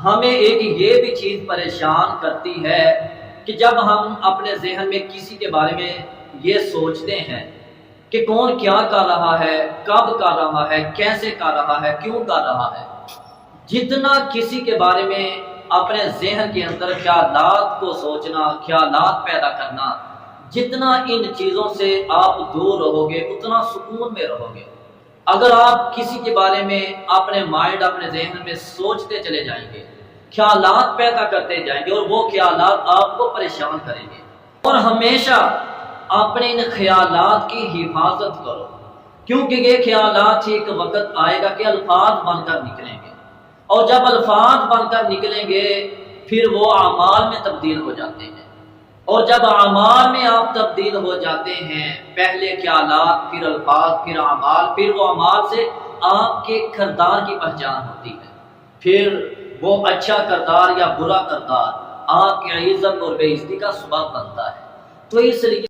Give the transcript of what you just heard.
ہمیں ایک یہ بھی چیز پریشان کرتی ہے کہ جب ہم اپنے ذہن میں کسی کے بارے میں یہ سوچتے ہیں کہ کون کیا کر رہا ہے، کب کر رہا ہے، کیسے کر رہا ہے، کیوں کر رہا ہے، جتنا کسی کے بارے میں اپنے ذہن کے اندر خیالات کو سوچنا، خیالات پیدا کرنا، جتنا ان چیزوں سے آپ دور رہو گے اتنا سکون میں رہو گے۔ اگر آپ کسی کے بارے میں اپنے مائنڈ، اپنے ذہن میں سوچتے چلے جائیں گے، خیالات پیدا کرتے جائیں گے اور وہ خیالات آپ کو پریشان کریں گے، اور ہمیشہ اپنے ان خیالات کی حفاظت کرو، کیونکہ یہ خیالات ایک وقت آئے گا کہ الفاظ بن کر نکلیں گے، اور جب الفاظ بن کر نکلیں گے پھر وہ اعمال میں تبدیل ہو جاتے ہیں، اور جب اعمال میں آپ تبدیل ہو جاتے ہیں، پہلے خیالات، پھر الفاظ، پھر اعمال، پھر وہ اعمال سے آپ کے کردار کی پہچان ہوتی ہے، پھر وہ اچھا کردار یا برا کردار آپ کی عزت اور بے عزتی کا سبب بنتا ہے۔ تو اس لیے